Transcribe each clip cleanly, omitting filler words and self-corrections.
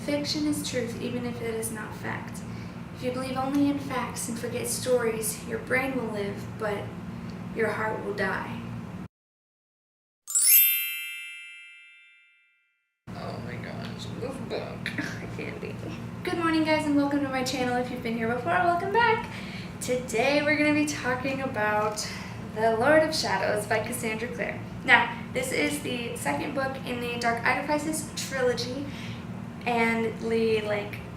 fiction is truth even if it is not fact. If you believe only in facts and forget stories, your brain will live, but your heart will die. Oh my gosh, this book. I can't be. Good morning, guys, and welcome to my channel. If you've been here before, welcome back. Today we're going to be talking about The Lord of Shadows by Cassandra Clare. Now, this is the second book in the Dark Enterprises trilogy and the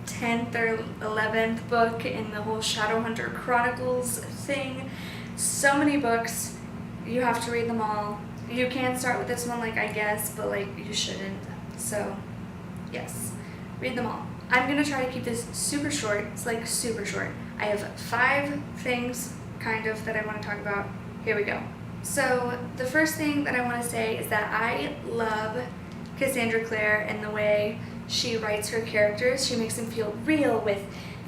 10th or 11th book in the whole Shadowhunter Chronicles thing. So many books, you have to read them all. You can start with this one, I guess, but you shouldn't. So, yes, read them all. I'm gonna try to keep this super short. It's super short. I have 5 things, that I want to talk about. Here we go. So, the first thing that I want to say is that I love Cassandra Clare and the way she writes her characters. She makes them feel real with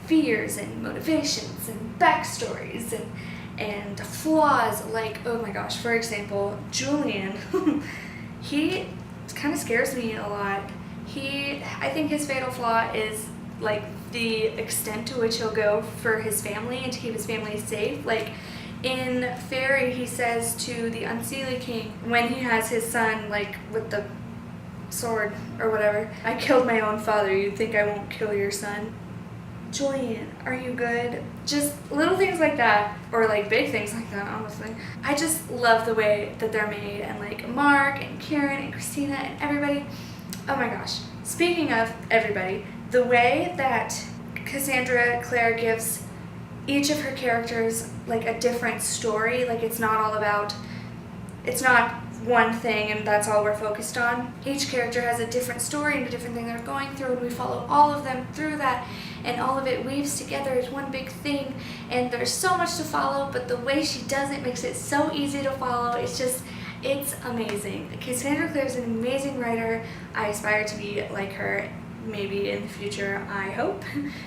fears and motivations and backstories and flaws. Oh my gosh, for example, Julian, he kind of scares me a lot. I think his fatal flaw is the extent to which he'll go for his family and to keep his family safe. In Fairy, he says to the Unseelie King, when he has his son, with the sword or whatever, I killed my own father, you think I won't kill your son? Julian, are you good? Just little things like that, or big things like that, honestly. I just love the way that they're made, and Mark and Karen and Christina and everybody. Oh my gosh. Speaking of everybody, the way that Cassandra Clare gives each of her characters a different story, it's not one thing and that's all we're focused on. Each character has a different story and a different thing they're going through, and we follow all of them through that, and all of it weaves together as one big thing, and there's so much to follow, but the way she does it makes it so easy to follow. It's amazing. Cassandra Clare is an amazing writer. I aspire to be like her, maybe in the future, I hope,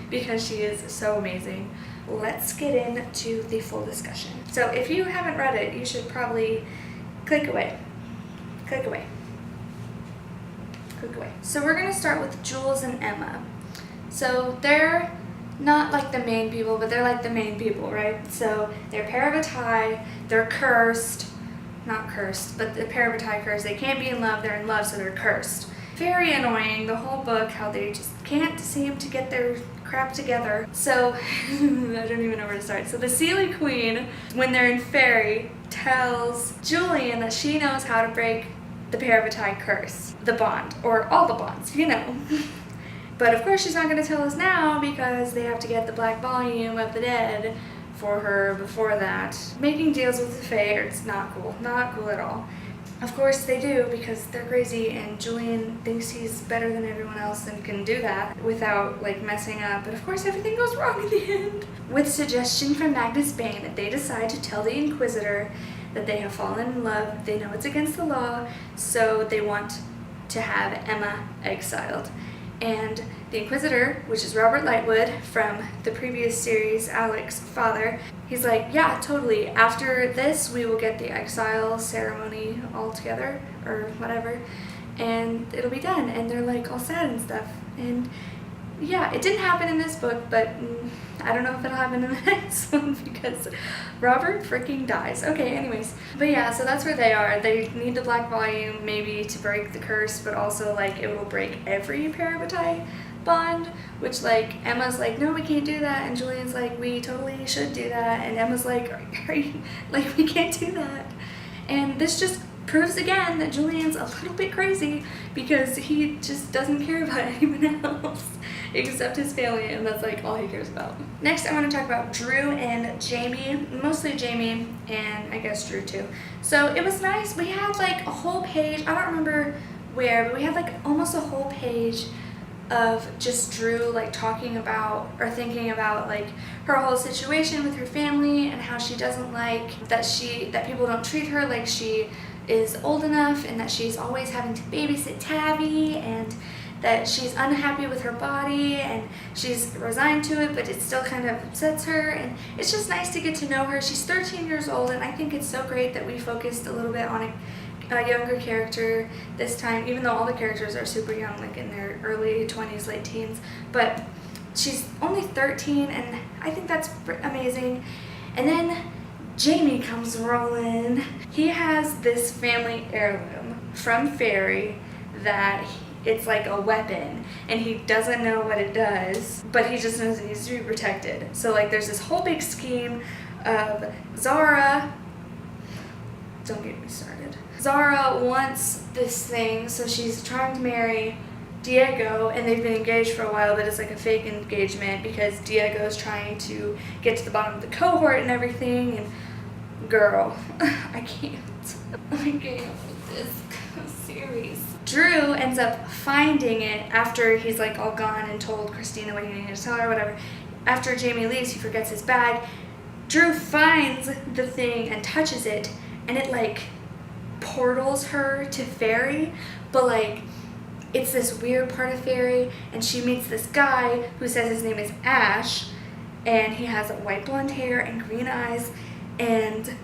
because she is so amazing. Let's get into the full discussion. So if you haven't read it, you should probably click away. Click away. Click away. So we're going to start with Jules and Emma. So they're not the main people, but they're the main people, right? So they're parabatai, they're cursed. Not cursed, but the parabatai cursed. They can't be in love, they're in love, so they're cursed. Very annoying, the whole book, how they just can't seem to get their crap together. So, I don't even know where to start. So the Seelie Queen, when they're in Fairy, tells Julian that she knows how to break the parabatai curse, the bond, or all the bonds, But of course she's not going to tell us now because they have to get the black volume of the dead for her before that. Making deals with the Fae, it's not cool. Not cool at all. Of course they do, because they're crazy and Julian thinks he's better than everyone else and can do that without messing up, but of course everything goes wrong in the end. With suggestion from Magnus Bane, they decide to tell the Inquisitor that they have fallen in love. They know it's against the law, so they want to have Emma exiled. And the Inquisitor, which is Robert Lightwood from the previous series, Alec's father, he's yeah, totally. After this, we will get the exile ceremony all together, or whatever, and it'll be done. And they're all sad and stuff. And yeah, it didn't happen in this book, but I don't know if it'll happen in the next one because Robert freaking dies. Okay, anyways. But yeah, so that's where they are. They need the black volume maybe to break the curse, but also it will break every parabatai bond, which Emma's no, we can't do that, and Julian's we totally should do that, and Emma's are you, we can't do that. And this just proves again that Julian's a little bit crazy because he just doesn't care about anyone else except his family, and that's all he cares about. Next, I want to talk about Drew and Jamie, mostly Jamie, and I guess Drew too. So it was nice. We had a whole page, I don't remember where, but we had almost a whole page of just Drew talking about or thinking about her whole situation with her family and how she doesn't that people don't treat her like she is old enough, and that she's always having to babysit Tabby, and that she's unhappy with her body and she's resigned to it, but it still kind of upsets her. And it's just nice to get to know her. She's 13 years old, and I think it's so great that we focused a little bit on a younger character this time, even though all the characters are super young, like in their early 20s, late teens. But she's only 13, and I think that's amazing. And then Jamie comes rolling. He has this family heirloom from Fairy that it's like a weapon, and he doesn't know what it does, but he just knows it needs to be protected. So like there's this whole big scheme of Zara. Don't get me started. Zara wants this thing, so she's trying to marry Diego, and they've been engaged for a while, but it's like a fake engagement because Diego's trying to get to the bottom of the cohort and everything. And girl, I can't with this series. Drew ends up finding it after he's like all gone and told Christina what he needed to tell her, whatever. After Jamie leaves, he forgets his bag. Drew finds the thing and touches it, and it like portals her to Fairy, but like it's this weird part of Fairy, and she meets this guy who says his name is Ash, and he has white blonde hair and green eyes, and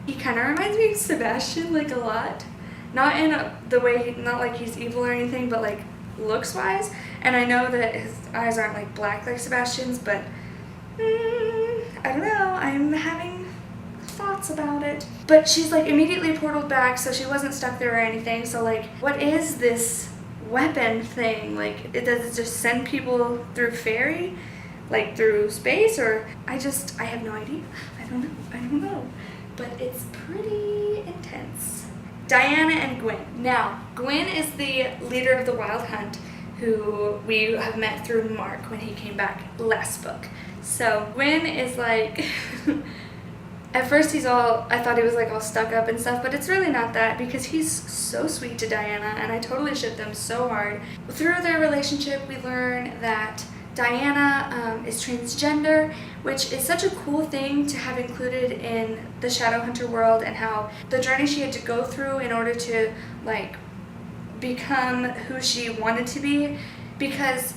he kind of reminds me of Sebastian like a lot. Not in the way, not like he's evil or anything, but like looks wise. And I know that his eyes aren't like black like Sebastian's, but I don't know, I'm having thoughts about it. But she's like immediately portaled back, so she wasn't stuck there or anything. So like, what is this weapon thing? Like, does it just send people through Fairy? Like through space? Or I have no idea. I don't know. But it's pretty intense. Diana and Gwen. Now, Gwen is the leader of the Wild Hunt, who we have met through Mark when he came back last book. So Gwen is like, at first I thought he was like all stuck up and stuff, but it's really not that, because he's so sweet to Diana, and I totally ship them so hard. Through their relationship, we learn that Diana is transgender, which is such a cool thing to have included in the Shadowhunter world, and how the journey she had to go through in order to like become who she wanted to be, because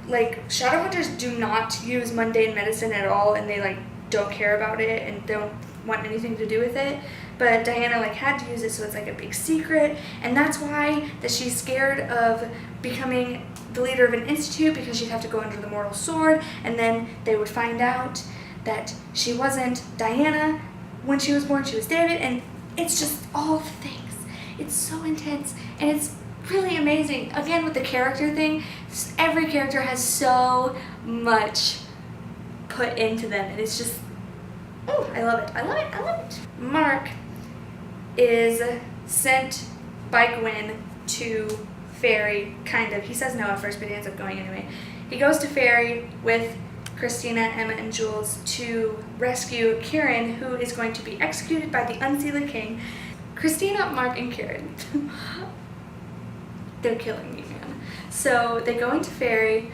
like Shadowhunters do not use mundane medicine at all, and they like don't care about it and don't want anything to do with it. But Diana like had to use it, so it's like a big secret, and that's why that she's scared of becoming the leader of an institute, because she'd have to go under the mortal sword, and then they would find out that she wasn't Diana when she was born, she was David, and it's just all the things. It's so intense, and it's really amazing. Again, with the character thing, every character has so much put into them, and it's just, oh, I love it. Mark is sent by Gwen to Fairy, kind of. He says no at first, but he ends up going anyway. He goes to Fairy with Christina, Emma, and Jules to rescue Kieran, who is going to be executed by the Unseated King. Christina, Mark, and Kieran. They're killing me, man. So they go into Fairy.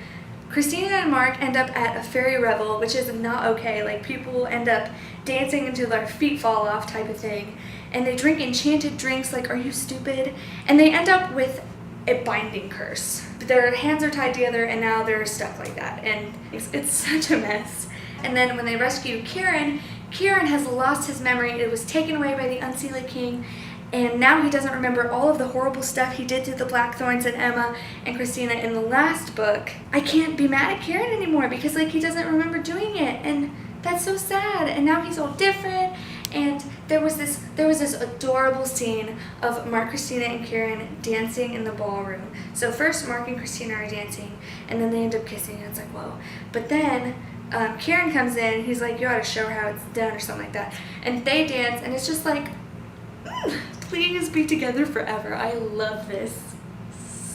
Christina and Mark end up at a fairy revel, which is not okay. Like, people end up dancing until their feet fall off type of thing. And they drink enchanted drinks like, are you stupid? And they end up with a binding curse. Their hands are tied together, and now they're stuck like that. And it's such a mess. And then when they rescue Kieran, Kieran has lost his memory. It was taken away by the Unseated King. And now he doesn't remember all of the horrible stuff he did to the Blackthorns and Emma and Christina in the last book. I can't be mad at Kieran anymore, because like he doesn't remember doing it, and that's so sad. And now he's all different. And there was this adorable scene of Mark, Christina, and Kieran dancing in the ballroom. So first Mark and Christina are dancing, and then they end up kissing, and it's like, whoa. But then Kieran comes in, he's like, you ought to show her how it's done, or something like that. And they dance, and it's just like, please be together forever. I love this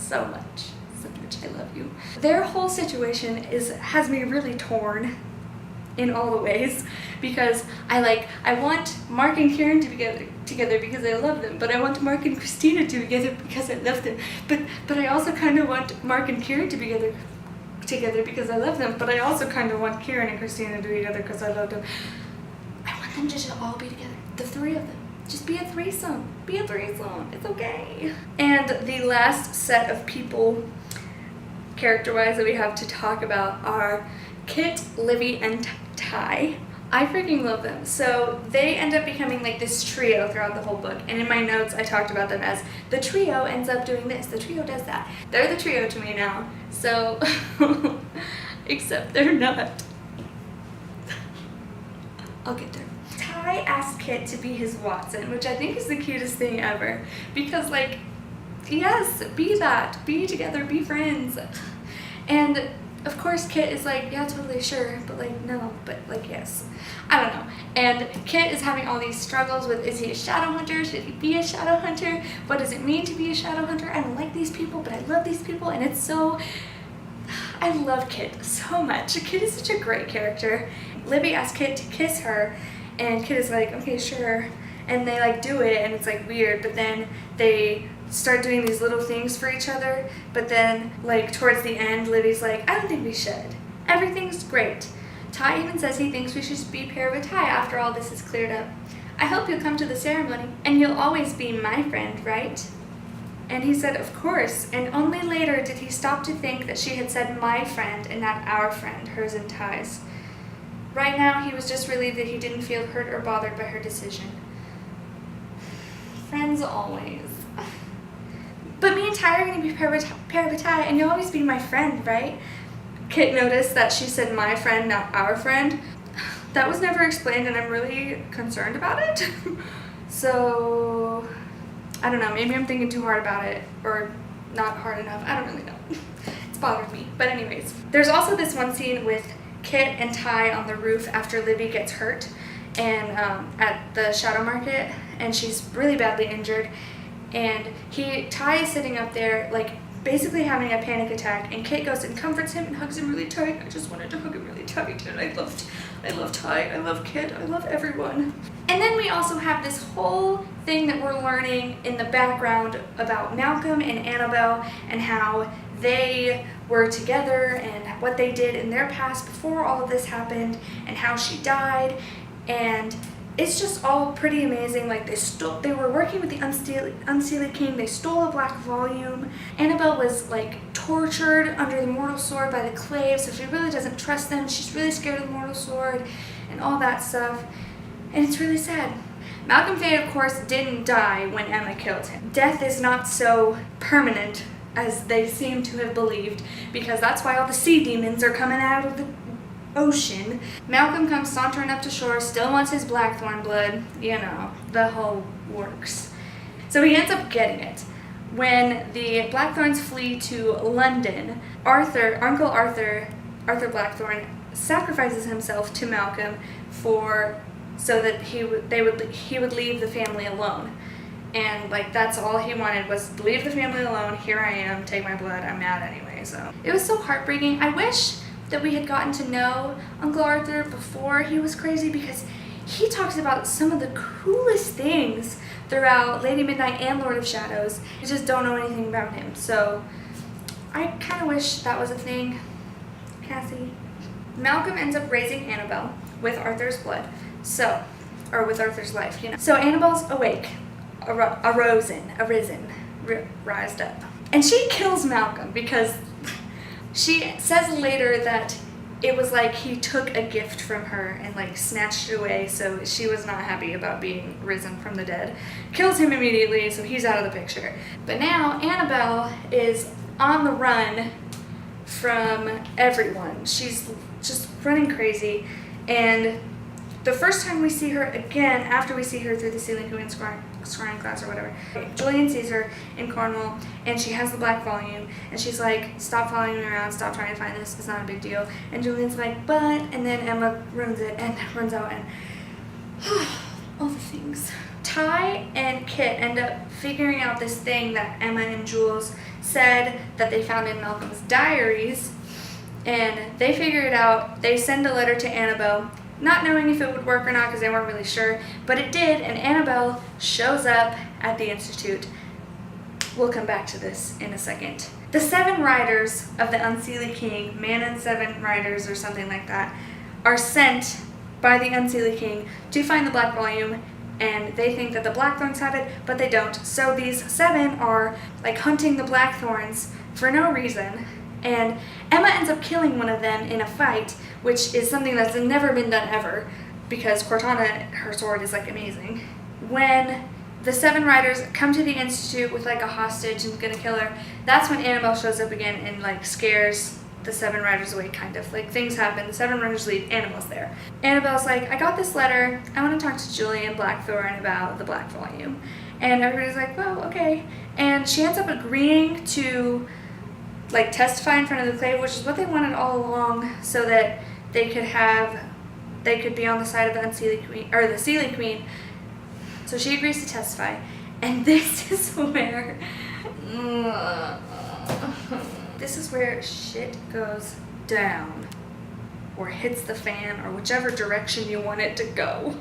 so much. So much. I love you. Their whole situation has me really torn in all the ways, because I want Mark and Kieran to be together because I love them, but I want Mark and Christina to be together because I love them. But I also kind of want Mark and Kieran to be together because I love them, but I also kind of want Kieran and Christina to be together because I love them. I want them to just all be together, the three of them. Just be a threesome. Be a threesome. It's okay. And the last set of people, character-wise, that we have to talk about are Kit, Livy, and Ty. I freaking love them. So they end up becoming like this trio throughout the whole book. And in my notes, I talked about them as the trio ends up doing this. The trio does that. They're the trio to me now. So, except they're not. I'll get there. Ty asks Kit to be his Watson, which I think is the cutest thing ever. Because, like, yes, be that. Be together, be friends. And of course Kit is like, yeah, totally, sure, but like, no, but like, yes. I don't know. And Kit is having all these struggles with, is he a Shadowhunter? Should he be a Shadowhunter? What does it mean to be a Shadowhunter? I don't like these people, but I love these people, and it's so... I love Kit so much. Kit is such a great character. Libby asks Kit to kiss her, and Kit is like, okay, sure. And they like do it, and it's like weird, but then they start doing these little things for each other, but then like towards the end, Libby's like, I don't think we should. Everything's great. Ty even says he thinks we should be paired with Ty after all this is cleared up. I hope you'll come to the ceremony, and you'll always be my friend, right? And he said, of course, and only later did he stop to think that she had said my friend and not our friend, hers and Ty's. Right now, he was just relieved that he didn't feel hurt or bothered by her decision. Friends always. But me and Ty are going to be paired with Ty, and you'll always be my friend, right? Kit noticed that she said my friend, not our friend. That was never explained, and I'm really concerned about it. So, I don't know, maybe I'm thinking too hard about it, or not hard enough. I don't really know. It's bothered me. But anyways, there's also this one scene with Kit and Ty on the roof after Libby gets hurt and at the shadow market, and she's really badly injured. And Ty is sitting up there, like, basically having a panic attack, and Kit goes and comforts him and hugs him really tight. I just wanted to hug him really tight, and I love Ty, I love Kit, I love everyone. And then we also have this whole thing that we're learning in the background about Malcolm and Annabelle and how they were together and what they did in their past before all of this happened and how she died. And it's just all pretty amazing. Like, they were working with the Unseelie King. They stole a black volume. Annabelle was like tortured under the mortal sword by the clave, so she really doesn't trust them. She's really scared of the mortal sword and all that stuff. And it's really sad. Malcolm Fay, of course, didn't die when Emma killed him. Death is not so permanent as they seem to have believed, because that's why all the sea demons are coming out of the ocean. Malcolm comes sauntering up to shore, still wants his blackthorn blood, you know, the whole works. So he ends up getting it. When the Blackthorns flee to London, Uncle Arthur Blackthorn sacrifices himself to Malcolm so that he would leave the family alone. And like, that's all he wanted, was leave the family alone. Here I am, take my blood, I'm mad anyway. So it was so heartbreaking. I wish that we had gotten to know Uncle Arthur before he was crazy, because he talks about some of the coolest things throughout Lady Midnight and Lord of Shadows. I just don't know anything about him. So I kind of wish that was a thing. Cassie. Malcolm ends up raising Annabelle with Arthur's blood. Or with Arthur's life, you know. So Annabelle's awake, rised up. And she kills Malcolm because she says later that it was like he took a gift from her and like snatched it away, so she was not happy about being risen from the dead. Kills him immediately, so he's out of the picture. But now Annabelle is on the run from everyone. She's just running crazy, and the first time we see her again, after we see her through the ceiling who in scrying class or whatever, Julian sees her in Cornwall, and she has the black volume, and she's like, stop following me around, stop trying to find this, it's not a big deal. And Julian's like, but, and then Emma ruins it and runs out, and all the things. Ty and Kit end up figuring out this thing that Emma and Jules said that they found in Malcolm's diaries, and they figure it out. They send a letter to Annabelle, not knowing if it would work or not because they weren't really sure, but it did, and Annabelle shows up at the Institute. We'll come back to this in a second. The 7 riders of the Unseelie King, Man and 7 riders or something like that, are sent by the Unseelie King to find the black volume, and they think that the Blackthorns have it, but they don't. So these 7 are like hunting the Blackthorns for no reason, and Emma ends up killing one of them in a fight, which is something that's never been done ever. because Cortana, her sword is like amazing. When the 7 riders come to the Institute with like a hostage and gonna kill her, that's when Annabelle shows up again and like scares the 7 riders away, kind of. Like things happen, the 7 riders leave, Annabelle's there. Annabelle's like, I got this letter, I want to talk to Julian Blackthorn about the Black Volume. And everybody's like, well, okay. And she ends up agreeing to like testify in front of the Clave, which is what they wanted all along, so that they could be on the side of the Unseelie Queen, or the Seelie Queen. So she agrees to testify. And this is where shit goes down, or hits the fan, or whichever direction you want it to go.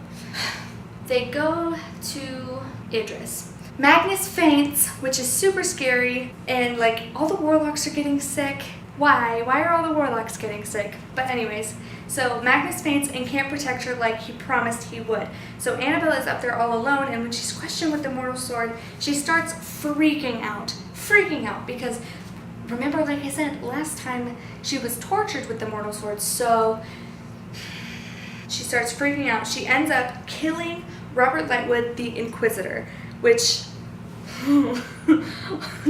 They go to Idris. Magnus faints, which is super scary, and like all the warlocks are getting sick. Why? Why are all the warlocks getting sick? But anyways, so Magnus faints and can't protect her like he promised he would. So Annabelle is up there all alone, and when she's questioned with the mortal sword, she starts freaking out because remember, like I said, last time she was tortured with the mortal sword, so she starts freaking out. She ends up killing Robert Lightwood, the Inquisitor, which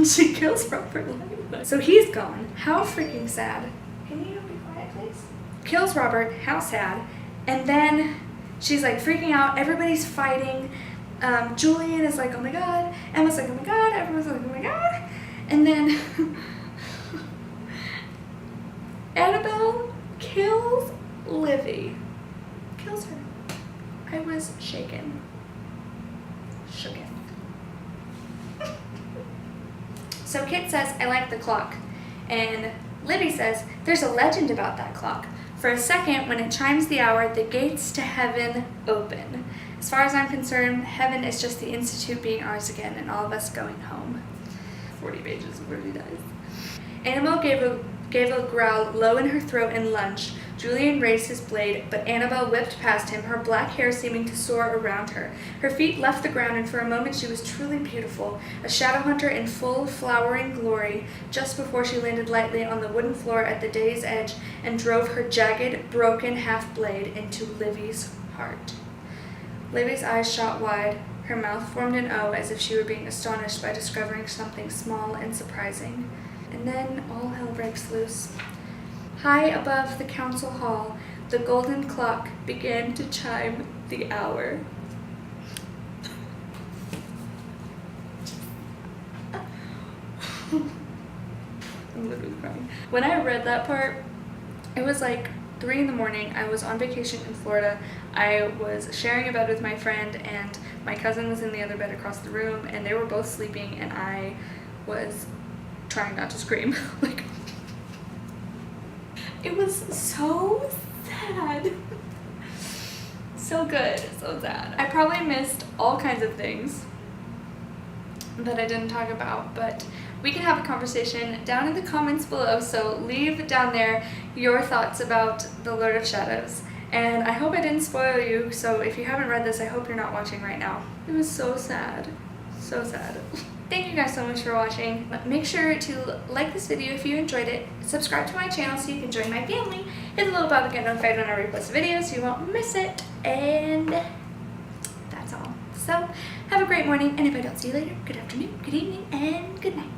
she kills Robert Lightwood. So he's gone. How freaking sad. Can you be quiet, please? Kills Robert. How sad. And then she's like freaking out. Everybody's fighting. Julian is like, oh my god. Emma's like, oh my god. Everyone's like, oh my god. And then Annabelle kills Livy. Kills her. I was shaken. Shooketh. So Kit says, I like the clock. And Livy says, there's a legend about that clock. For a second, when it chimes the hour, the gates to heaven open. As far as I'm concerned, heaven is just the Institute being ours again and all of us going home. 40 pages where he dies. Annabelle gave a growl low in her throat and lunged. Julian raised his blade, but Annabelle whipped past him, her black hair seeming to soar around her. Her feet left the ground, and for a moment she was truly beautiful, a Shadowhunter in full flowering glory, just before she landed lightly on the wooden floor at the day's edge and drove her jagged, broken half-blade into Livy's heart. Livy's eyes shot wide. Her mouth formed an O as if she were being astonished by discovering something small and surprising. And then all hell breaks loose. High above the council hall, the golden clock began to chime the hour. I'm literally crying. When I read that part, it was like 3 in the morning. I was on vacation in Florida. I was sharing a bed with my friend, and my cousin was in the other bed across the room, and they were both sleeping, and I was trying not to scream. Like, it was so sad. So good, so sad. I probably missed all kinds of things that I didn't talk about, but we can have a conversation down in the comments below, so leave down there your thoughts about The Lord of Shadows. And I hope I didn't spoil you, so if you haven't read this, I hope you're not watching right now. It was so sad. So sad. Thank you guys so much for watching. Make sure to like this video if you enjoyed it, subscribe to my channel so you can join my family, hit the little bell to get notified when I repost a video so you won't miss it, and that's all. So, have a great morning, and if I don't see you later, good afternoon, good evening, and good night.